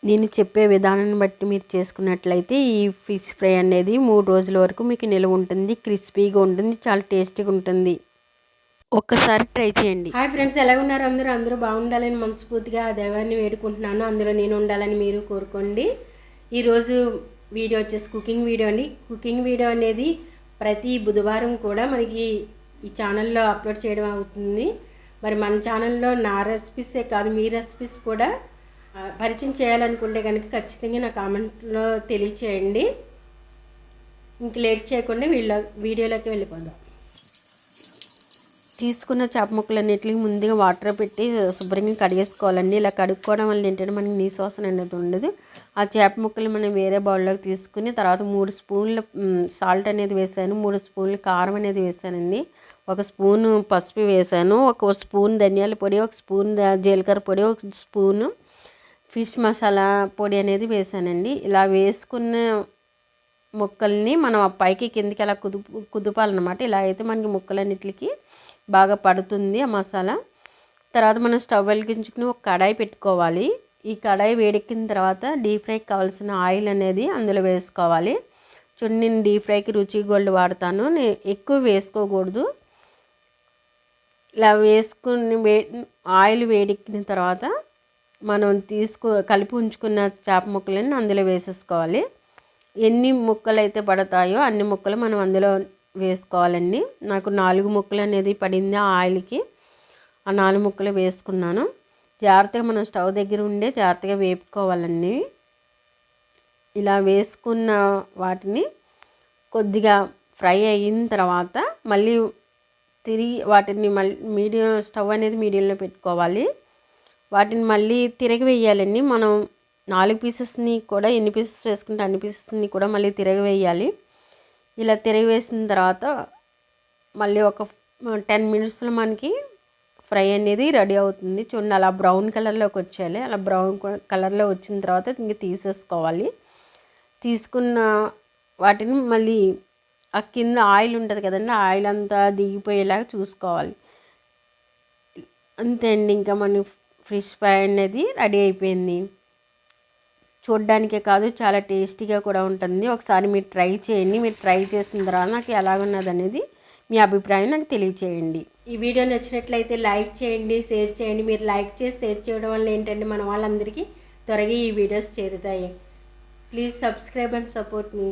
నేను చెప్పే విధానాన్ని బట్టి మీరు చేసుకున్నట్లయితే ఈ ఫిష్ ఫ్రై అనేది 3 రోజుల వరకు మీకు నిల్వ ఉంటుంది. క్రిస్పీగా ఉంటుంది, చాలా టేస్టీగా ఉంటుంది. ఒక్కసారి ట్రై చేయండి. హాయ్ ఫ్రెండ్స్, ఎలా ఉన్నారు అందరూ బాగుండాలని మనస్ఫూర్తిగా ఆ దైవాన్ని వేడుకుంటున్నాను. అందులో నేను ఉండాలని మీరు కోరుకోండి. ఈరోజు వీడియో వచ్చేసి కుకింగ్ వీడియో అండి. కుకింగ్ వీడియో అనేది ప్రతి బుధవారం కూడా మనకి ఈ ఛానల్లో అప్లోడ్ చేయడం అవుతుంది. మరి మన ఛానల్లో నా రెసిపీసే కాదు, మీ రెసిపీస్ కూడా పరిచయం చేయాలనుకుంటే కనుక ఖచ్చితంగా నా కామెంట్లో తెలియచేయండి. ఇంక లేట్ చేయకుండా వీడియోలోకి వెళ్ళిపోదాం. తీసుకున్న చేప ముక్కలన్నిటికీ ముందుగా వాటర్ పెట్టి శుభ్రంగా కడిగేసుకోవాలండి. ఇలా కడుక్కోవడం వల్ల ఏంటంటే మనకి నీసు వాసన అనేది ఉండదు. ఆ చేప ముక్కలు మనం వేరే బౌల్లోకి తీసుకుని తర్వాత 3 స్పూన్ల సాల్ట్ అనేది వేసాను, 3 స్పూన్ల కారం అనేది వేసానండి, 1 స్పూను పసుపు వేసాను, 1 స్పూన్ ధనియాల పొడి, 1 స్పూన్ జీలకర్ర పొడి, 1 స్పూను ఫిష్ మసాలా పొడి అనేది వేసానండి. ఇలా వేసుకున్న ముక్కల్ని మనం ఆ పైకి కిందికి అలా కుదుపాలన్నమాట. ఇలా అయితే మనకి ముక్కలన్నిటికి బాగా పడుతుంది ఆ మసాలా. తర్వాత మనం స్టవ్ వెలిగించుకుని ఒక కడాయి పెట్టుకోవాలి. ఈ కడాయి వేడెక్కిన తర్వాత డీప్ ఫ్రైకి కావాల్సిన ఆయిల్ అనేది అందులో వేసుకోవాలి. చూడండి, నేను డీప్ ఫ్రైకి రుచి గోల్డ్ వాడతాను, నేను ఎక్కువ వేసుకోకూడదు. ఇలా వేసుకుని ఆయిల్ వేడెక్కిన తర్వాత మనం కలిపి ఉంచుకున్న చేప ముక్కలని అందులో వేసేసుకోవాలి. ఎన్ని ముక్కలు అయితే పడతాయో అన్ని ముక్కలు మనం అందులో వేసుకోవాలండి. నాకు 4 ముక్కలు అనేది పడింది ఆ ఆయిల్కి. ఆ 4 ముక్కలు వేసుకున్నాను. జాగ్రత్తగా మనం స్టవ్ దగ్గర ఉండే జాగ్రత్తగా వేపుకోవాలండి. ఇలా వేసుకున్న వాటిని కొద్దిగా ఫ్రై అయిన తర్వాత మళ్ళీ తిరిగి వాటిని మీడియం స్టవ్ అనేది మీడియంలో పెట్టుకోవాలి. వాటిని మళ్ళీ తిరగి వేయాలండి. మనం 4 పీసెస్ని కూడా ఎన్ని పీసెస్ వేసుకుంటే అన్ని పీసెస్ని కూడా మళ్ళీ తిరగి వేయాలి. ఇలా తిరగి వేసిన తర్వాత మళ్ళీ ఒక 10 మినిట్స్లో మనకి ఫ్రై అనేది రెడీ అవుతుంది. చూడండి, అలా బ్రౌన్ కలర్లోకి వచ్చేయాలి. అలా బ్రౌన్ కలర్లో వచ్చిన తర్వాత ఇంక తీసేసుకోవాలి. తీసుకున్న వాటిని మళ్ళీ ఆ కింద ఆయిల్ ఉంటుంది కదండి, ఆయిల్ అంతా దిగిపోయేలాగా చూసుకోవాలి. అంతే అండి, ఇంకా మన ఫిష్ ఫ్రై అనేది రెడీ అయిపోయింది. చూడ్డానికే కాదు, చాలా టేస్టీగా కూడా ఉంటుంది. ఒకసారి మీరు ట్రై చేయండి. మీరు ట్రై చేసిన తర్వాత నాకు ఎలాగున్నది అనేది మీ అభిప్రాయం నాకు తెలియచేయండి. ఈ వీడియో నచ్చినట్లయితే లైక్ చేయండి, షేర్ చేయండి. మీరు లైక్ చేసి షేర్ చేయడం వల్ల ఏంటంటే మన వాళ్ళందరికీ త్వరగా ఈ వీడియోస్ చేరుతాయి. Please subscribe and support me.